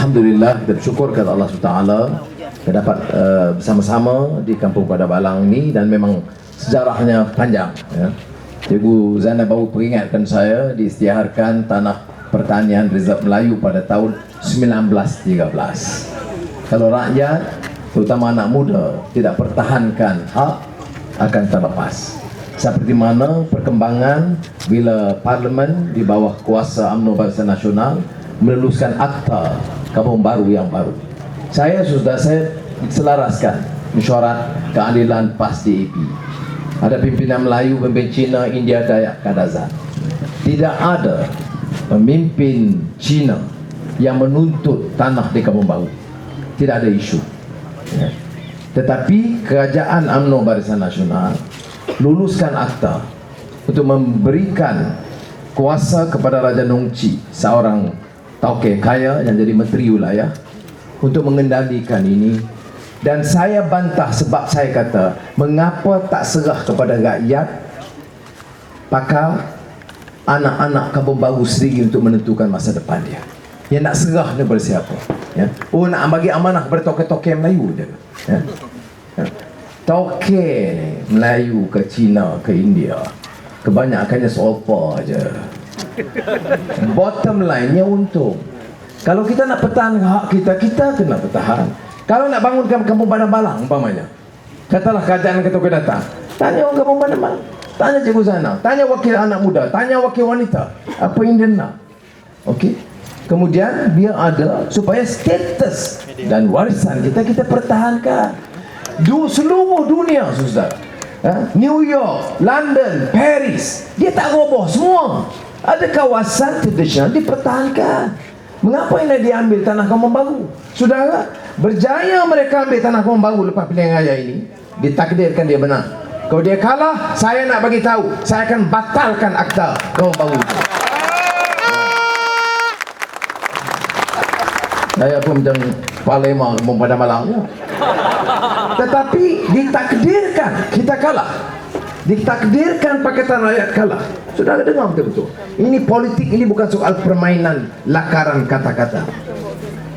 Alhamdulillah, kita bersyukur kepada Allah SWT kita dapat bersama-sama di Kampung Padabalang ini, dan memang sejarahnya panjang ya. Cikgu Zainal baru peringatkan saya diisytiharkan tanah pertanian Reserve Melayu pada tahun 1913. Kalau rakyat, terutama anak muda, tidak pertahankan hak, akan terlepas. Seperti mana perkembangan bila Parlimen di bawah kuasa UMNO Barisan Nasional meluluskan Akta Kampung Baru yang baru. Saya selaraskan mesyuarat keadilan PAS DAP. Ada pimpinan Melayu, pemimpin Cina, India, Dayak, Kadazan. Tidak ada pemimpin Cina yang menuntut tanah di Kampung Baru. Tidak ada isu ya. Tetapi kerajaan UMNO Barisan Nasional luluskan akta untuk memberikan kuasa kepada Raja Nongci, seorang tauke kaya yang jadi menteri wilayah, untuk mengendalikan ini. Dan saya bantah sebab saya kata, mengapa tak serah kepada rakyat, pakar, anak-anak Kampung Baru sendiri untuk menentukan masa depan dia. Yang nak serah kepada siapa ya? Oh, nak bagi amanah kepada toke-toke Melayu je ya? Toke Melayu ke Cina, ke India, kebanyakannya sopa je. Bottom line-nya untung. Kalau kita nak pertahankan hak kita, kita kena pertahan. Kalau nak bangunkan Kampung Padabalang umpamanya, katalah kerajaan ketua datang, tanya orang Kampung Padabalang, tanya Cikgu Zainal, tanya wakil anak muda, tanya wakil wanita, apa yang dia nak. Okey. Kemudian biar ada supaya status dan warisan kita pertahankan. Seluruh dunia, saudara, New York, London, Paris, dia tak roboh semua. Ada kawasan tradisional dipertahankan. Mengapa ini diambil tanah Kampung Baru? Saudara, berjaya mereka ambil tanah Kampung Baru lepas pilihan raya ini, ditakdirkan dia menang. Kalau dia kalah, saya nak bagi tahu, saya akan batalkan akta Kampung Baru itu. Saya pun macam Palema Kampung Padabalang ya. Tetapi ditakdirkan kita kalah. Ditakdirkan Pakatan Rakyat kalah. Saudara dengar betul-betul. Ini politik, ini bukan soal permainan lakaran kata-kata.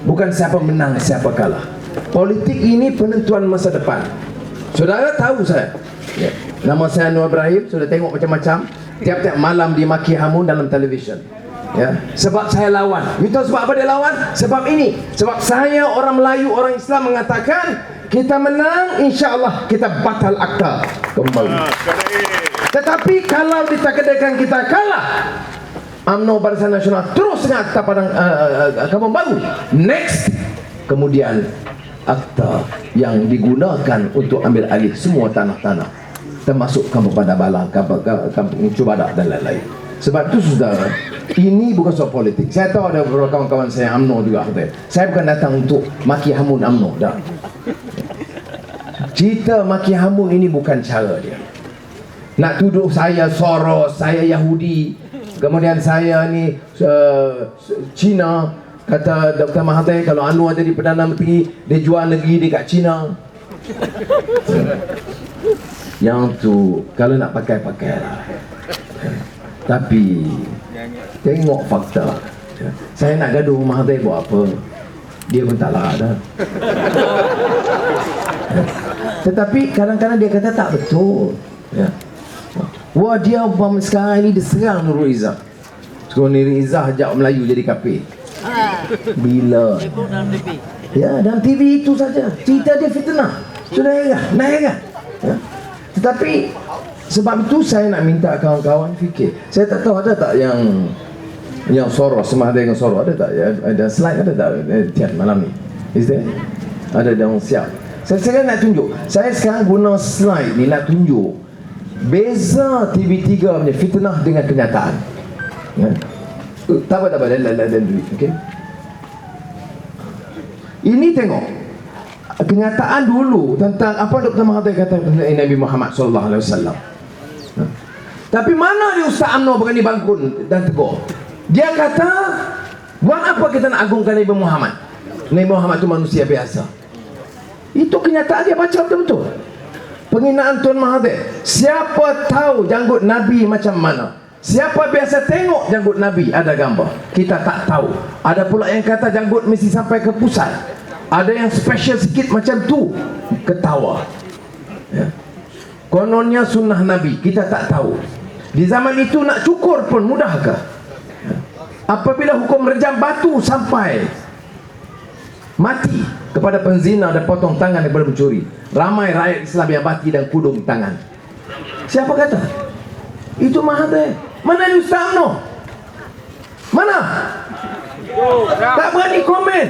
Bukan siapa menang, siapa kalah. Politik ini penentuan masa depan. Saudara tahu saya ya. Nama saya Anwar Ibrahim. Sudah tengok macam-macam. Tiap-tiap malam dimaki hamun dalam televisyen ya. Sebab saya lawan. You tahu sebab apa dia lawan? Sebab ini. Sebab saya orang Melayu, orang Islam mengatakan kita menang, insya-Allah kita batal akta kembali. Tetapi kalau ditakdirkan kita kalah, UMNO Barisan Nasional terus dengan akta Padang Kampung Baru. Next, kemudian akta yang digunakan untuk ambil alih semua tanah-tanah, termasuk Kampung Padabalang, Kampung Cubadak dan lain-lain. Sebab itu saudara, ini bukan soal politik. Saya tahu ada beberapa kawan-kawan saya UMNO juga. Saya bukan datang untuk maki hamun UMNO dah. Cerita maki hamun ini bukan cara dia. Nak tuduh saya Soros, saya Yahudi, kemudian saya ni Cina. Kata Dr. Mahathir, kalau Anwar jadi Perdana Menteri, dia jual negeri dekat Cina. Yang tu kalau nak pakai lah. Tapi tengok fakta. Saya nak gaduh Mahathir buat apa? Dia pun tak lah dah. Tetapi kadang-kadang dia kata tak betul ya. Wah, dia sekarang ini diserang Nurul Izzah. Sekarang Nurul Izzah ajak Melayu jadi kafir. Bila ya, dalam TV itu saja cerita dia fitnah. Sudah naik kan ya? Tetapi sebab itu saya nak minta kawan-kawan fikir. Saya tak tahu ada tak yang Soros, sama ada yang Soros, ada tak ya? Ada slide ada tak Tian malam ni? Is there? Ada yang siap. Saya sekarang nak tunjuk. Saya sekarang guna slide ni nak tunjuk beza TV3 punya fitnah dengan kenyataan. Ya. Tak apa. Okey. Ini tengok kenyataan dulu tentang apa Dr. Mahathir kata tentang Nabi Muhammad sallallahu alaihi wasallam. Tapi mana dia Ustaz UMNO berani bangkun dan tegur? Dia kata, buat apa kita nak agungkan Nabi Muhammad? Nabi Muhammad itu manusia biasa. Itu kenyataan dia, baca betul-betul. Penghinaan Tuan Mahathir. Siapa tahu janggut Nabi macam mana? Siapa biasa tengok janggut Nabi ada gambar, kita tak tahu. Ada pula yang kata janggut mesti sampai ke pusat. Ada yang special sikit macam tu, ketawa. Ya. Kononnya sunnah Nabi, kita tak tahu. Di zaman itu nak cukur pun mudahkah? Ya. Apabila hukum rejam batu sampai mati kepada penzina dan potong tangan daripada mencuri, ramai rakyat Islam yang mati dan kudung tangan. Siapa kata? Itu Mahathir. Mana ni Ustaz UMNO? Mana? Tak berani komen.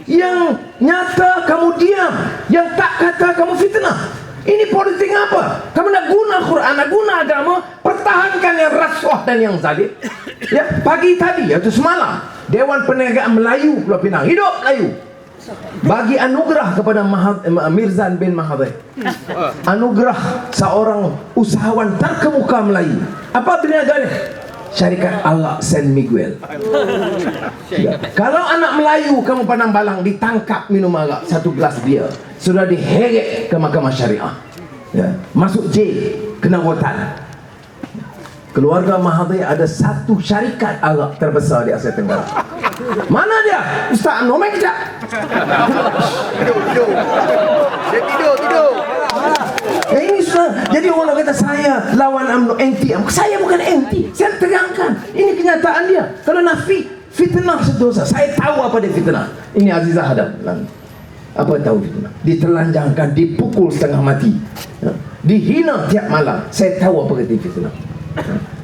Yang nyata kamu diam, yang tak kata kamu fitnah. Ini politik apa? Kamu nak guna Quran, nak guna agama, pertahankan yang rasuah dan yang zalim. Ya, pagi tadi atau semalam Dewan Perniagaan Melayu Pulau Pinang, hidup Melayu, bagi anugerah kepada Mirzan bin Mahathir. Anugerah seorang usahawan terkemuka Melayu. Apa perniagaannya? Syarikat Arak San Miguel. Ya. Kalau anak Melayu kamu Padang Balang ditangkap minum arak, satu gelas bia, sudah diheret ke mahkamah syariah, ya. Masuk jail, kena rotan. Keluarga Mahathir ada satu syarikat arak terbesar di Asia Tenggara. Mana dia? Ustaz UMNO, main kejap. Tidur. Ini sudah. Jadi orang kata saya lawan UMNO, anti UMNO. Saya bukan anti. Saya terangkan. Ini kenyataan dia. Kalau nak fitnah sedosa. Saya tahu apa dia fitnah. Ini Azizah Hadam. Apa tahu fitnah? Ditelanjangkan, dipukul setengah mati, dihina tiap malam. Saya tahu apa kata fitnah.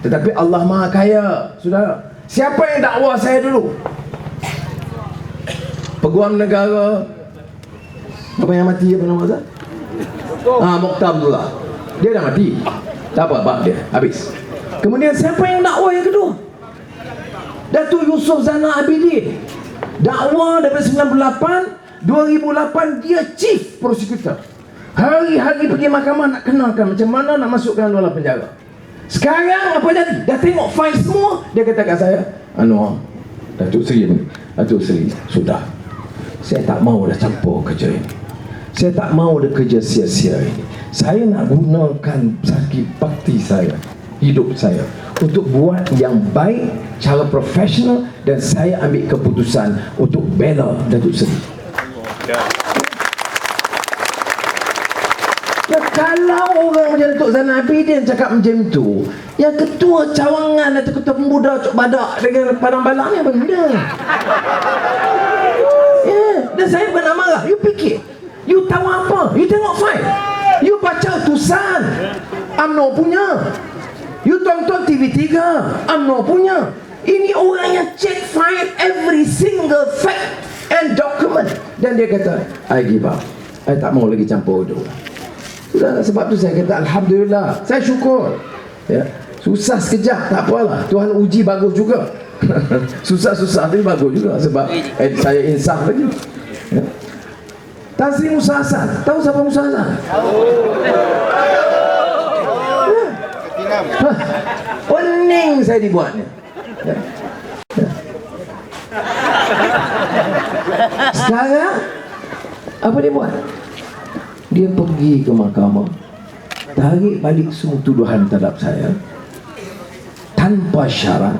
Tetapi Allah Maha Kaya, saudara. Siapa yang dakwah saya dulu? Peguam negara. Apa yang mati apa nama dia? Mokhtar Abdullah. Dia dah mati. Tak apa, bab dia habis. Kemudian siapa yang dakwah yang kedua? Datuk Yusof Zainal Abidin. Dakwah daripada 98, 2008 dia chief prosecutor. Hari-hari pergi mahkamah nak kenalkan macam mana nak masukkan dalam penjara. Sekarang apa jadi? Dah tengok file semua, dia kata kat saya, Datuk Seri, sudah. Saya tak mau dah campur kerja ini. Saya tak mau dah kerja sia-sia ini. Saya nak gunakan sakit bakti saya, hidup saya, untuk buat yang baik, cara profesional, dan saya ambil keputusan untuk bela Datuk Seri. Ya, kalau orang macam Datuk Zainal Abidin cakap macam tu, yang ketua cawangan atau ketua pemuda Cok Badak dengan Padang Balang ni apa benda? Ya, dan saya bukan nak marah. You fikir, you tahu apa? You tengok file, you baca tulisan UMNO punya, you tonton TV3 UMNO punya. Ini orang yang check file every single fact and document. Dan dia kata, I give up, I tak mau lagi campur hidup. Sudah, sebab tu saya kata Alhamdulillah, saya syukur, ya. Susah sekejap tak apalah, Tuhan uji bagus juga. Susah-susah tapi bagus juga, sebab saya insaf lagi, ya. Tan Sri Musa Hassan, tahu siapa Musa Hassan? Pening saya dibuatnya, ya. Sekarang apa dia buat? Dia pergi ke mahkamah, tarik balik semua tuduhan terhadap saya tanpa syarat.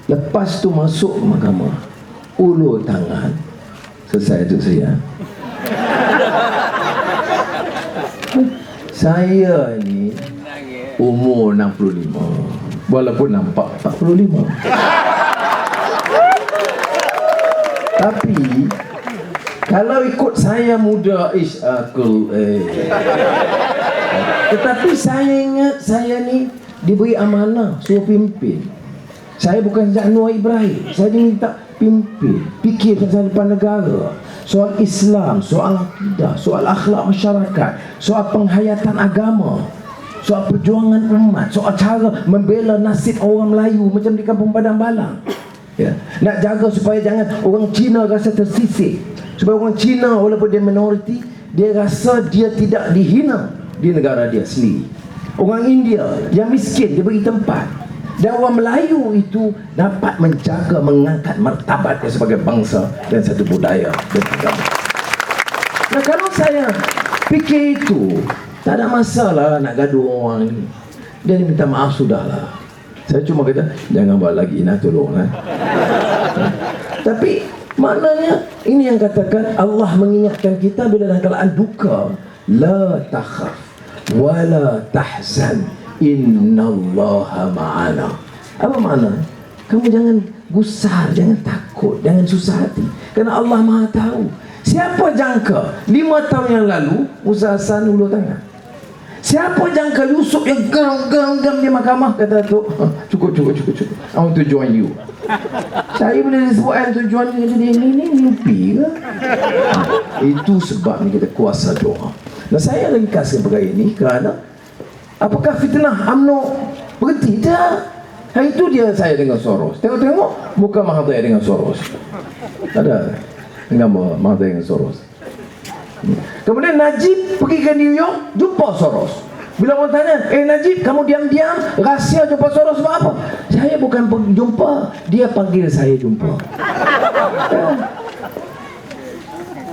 Lepas tu masuk ke mahkamah, ulur tangan, selesai tu saya. Saya ni umur 65, walaupun nampak 45. Tapi kalau ikut saya muda tetapi saya ingat saya ni diberi amanah suruh pimpin. Saya bukan sejak Anwar Ibrahim, saya diminta pimpin, fikir pasal depan negara, soal Islam, soal akidah, soal akhlak masyarakat, soal penghayatan agama, soal perjuangan umat, soal cara membela nasib orang Melayu macam di Kampung Padang Balang, ya. Nak jaga supaya jangan orang Cina rasa tersisih, supaya orang Cina walaupun dia minoriti, dia rasa dia tidak dihina di negara dia sendiri. Orang India yang miskin dia beri tempat, dan orang Melayu itu dapat menjaga, mengangkat martabatnya sebagai bangsa dan satu budaya dan agama. Nah, kalau saya fikir itu, tak ada masalah nak gaduh orang ni. Dia minta maaf, sudahlah. Saya cuma kata, jangan buat lagi, nak tolong. Tapi maknanya ini yang katakan Allah mengingatkan kita bila dalam keadaan duka, la takhaf wala tahzan innallaha ma'ana. Apa makna? Kamu jangan gusar, jangan takut, jangan susah hati, kerana Allah Maha tahu. Siapa jangka 5 tahun yang lalu Musa Hasan ulur tangan? Siapa jangka Yusuf yang geram di mahkamah kata tu, cukup, I want to join you. Saya boleh disebutkan tujuan dia jadi ini mimpi ke? Itu sebabnya kita kuasa doa. Nah, saya ringkaskan perkara ini kerana apakah fitnah UMNO berhenti? Tak. Hari itu dia saya dengan Soros. Tengok muka Mahathir dengan Soros. Ada gambar Mahathir dengan Soros. Kemudian Najib pergi ke New York, jumpa Soros. Bila orang tanya, Najib, kamu diam-diam rahsia jumpa Soros sebab apa? Saya bukan jumpa, dia panggil saya jumpa.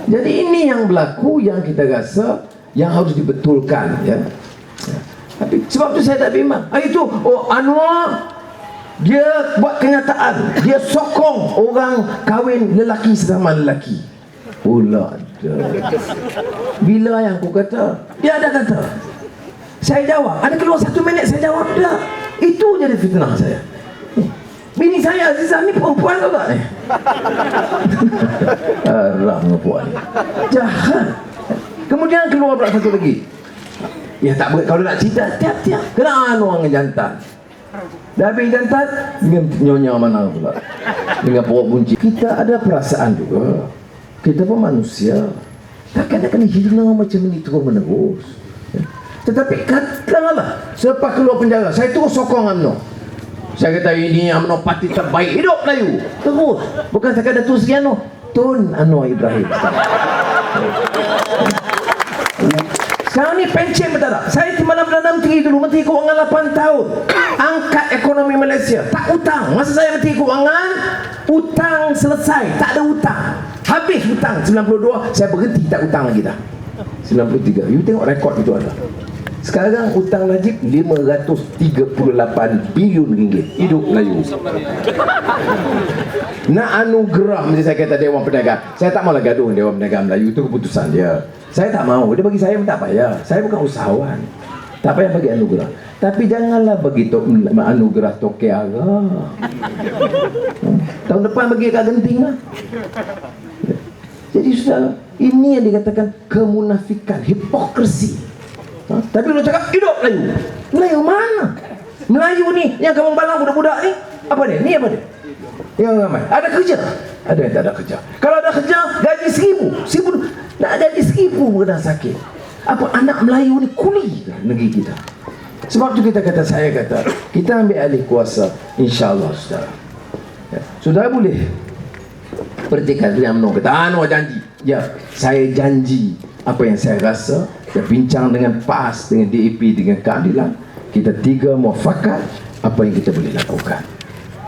Jadi ini yang berlaku, yang kita rasa yang harus dibetulkan, ya. Tapi sebab tu saya tak bimbang. Hari itu, Anwar dia buat kenyataan, dia sokong orang kahwin lelaki sesama lelaki. Bila yang aku kata, dia ada kata. Saya jawab, ada keluar 1 minit saya jawab tak. Itu jadi fitnah saya. Bini saya Azizah ni perempuan atau tak ni? Haram perempuan, jahat. Kemudian keluar pula satu lagi. Ya tak boleh, kalau nak cerita tiap-tiap kena orang jantan. Dah habis jantan dengan nyonya mana pula, dengan perut bunci. Kita ada perasaan juga. Kita pun manusia. Takkan kena hina macam ini terus menerus. Tetapi katakanlah selepas keluar penjara, saya terus sokong UMNO. Saya kata ini UMNO parti terbaik hidup Melayu. Terus. Bukan sekadar tu sekian, Tun Anwar Ibrahim. Sekarang ni pencet betul tak? Saya malam Perdana Menteri dulu, Menteri Kewangan 8 tahun. Angkat ekonomi Malaysia, tak hutang. Masa saya Menteri Kewangan, hutang selesai, tak ada hutang. Habis hutang 92, saya berhenti tak hutang lagi dah. 93, you tengok rekod itu ada. Sekarang hutang Najib 538 bilion ringgit. Hidup Melayu. Nak anugerah, macam saya kata Dewan Perdagangan. Saya tak mahu gaduh Dewan Perdagangan Melayu, itu keputusan dia. Saya tak mahu, dia bagi saya tak payah. Saya bukan usahawan, tak payah bagi anugerah. Tapi janganlah begitu anugerah Tokeara. Tahun depan bagi kat Genting lah. Jadi sudah, ini yang dikatakan kemunafikan, hipokrisi. Tapi lu cakap hidup Melayu. Melayu mana? Melayu ni yang kamu balang budak-budak ni, apa dia? Ni apa dia? Yang ramai. Ada kerja? Ada yang tak ada kerja. Kalau ada kerja, gaji 1,000. Nak gaji 1,000 kena sakit. Apa anak Melayu ni kuli negeri kita? Sebab tu kita kata, saya kata, kita ambil alih kuasa, insya-Allah saudara. Ya. Sudah boleh pertikaian dengan UMNO. Kata Anwar janji. Ya, saya janji apa yang saya rasa. Kita bincang dengan PAS, dengan DAP, dengan keadilan. Kita tiga muafakat apa yang kita boleh lakukan.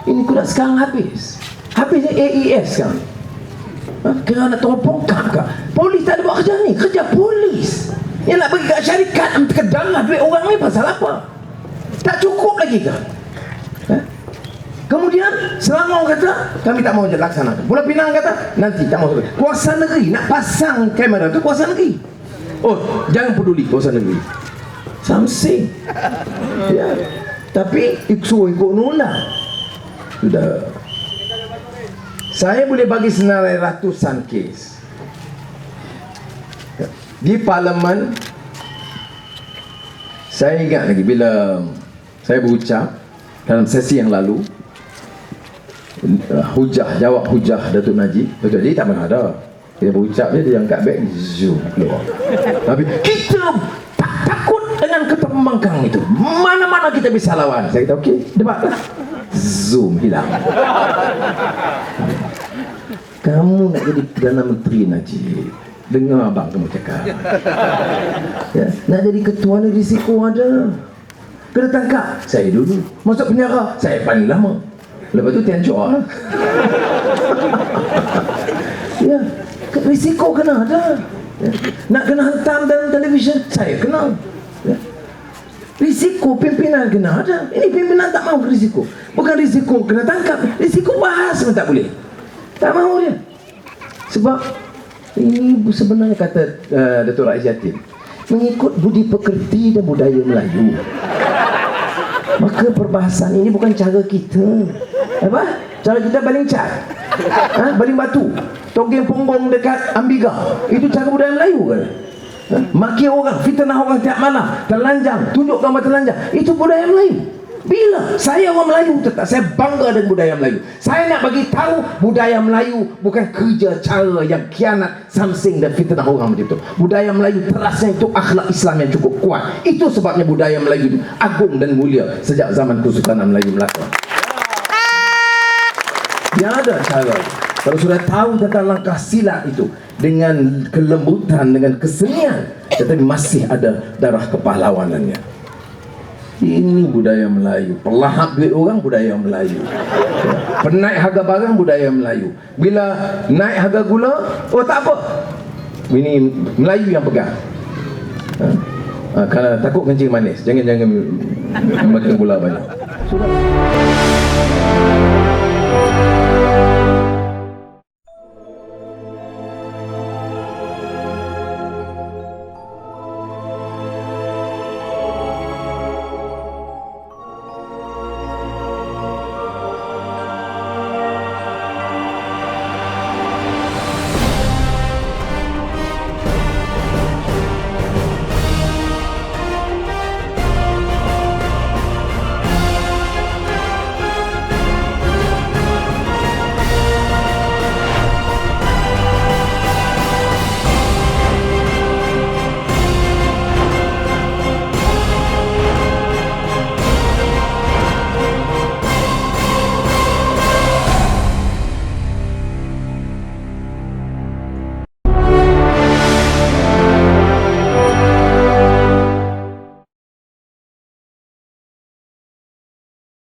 Ini kuda sekarang habis. Habis AES sekarang. Kira nak teropong kah? Polis tak ada buat kerja ni. Kerja polis. Yang nak bagi kat syarikat, kedalah duit orang ni pasal apa? Tak cukup lagi kah? Kemudian Selangor kata kami tak mahu laksanakan. Pulau Pinang kata nanti tak mahu. Kuasa negeri nak pasang kamera ke kuasa negeri. Oh, jangan peduli kuasa negeri. Something. Ya. Tapi ikut nula. Sudah. Saya boleh bagi senarai ratusan kes. Di parlimen, saya ingat lagi bila saya berucap dalam sesi yang lalu, jawab hujah Datuk Najib. Datuk Najib tak pernah ada. Dia berucap dia angkat beg, zoom keluar. Tapi kita tak takut dengan ketua pembangkang itu. Mana-mana kita bisa lawan. Saya kata okey, debatlah. Zoom hilang. Kamu nak jadi Perdana Menteri Najib, dengar abang kamu cakap. Ya, nak jadi ketua ni risiko ada. Kena tangkap, saya dulu. Masuk penjara, saya paling lama. Lepas tu Tian Chua lah. Ya, risiko kena ada. Ya. Nak kena hantam dalam televisyen, saya kena. Ya. Risiko pimpinan kena ada. Ini pimpinan tak mau risiko. Bukan risiko kena tangkap, risiko bahas pun tak boleh. Tak mau dia. Sebab ini sebenarnya kata Datuk Rais Yatin, mengikut budi pekerti dan budaya Melayu. Maka perbahasan ini bukan cara kita. Apa? Cara kita baling cat, baling batu, togeng ponggong dekat Ambiga. Itu cara budaya Melayu kan? Maki orang, fitnah orang tiap malam, telanjang, tunjuk gambar telanjang. Itu budaya Melayu. Bila saya orang Melayu tetap, saya bangga dengan budaya Melayu. Saya nak bagi tahu budaya Melayu bukan kerja cara yang khianat, samsing dan fitnah orang macam itu. Budaya Melayu terasnya itu akhlak Islam yang cukup kuat. Itu sebabnya budaya Melayu itu agung dan mulia sejak zaman Kesultanan Melayu Melaka. Dia ada cara. Kalau sudah tahu tentang langkah silat itu dengan kelembutan, dengan kesenian, tetapi masih ada darah kepahlawanannya. Ini budaya Melayu. Pelahap duit orang, budaya Melayu. Penaik harga barang, budaya Melayu. Bila naik harga gula, oh tak apa, ini Melayu yang pegang. Kalau takut kencing manis, jangan makan gula banyak. Sudah.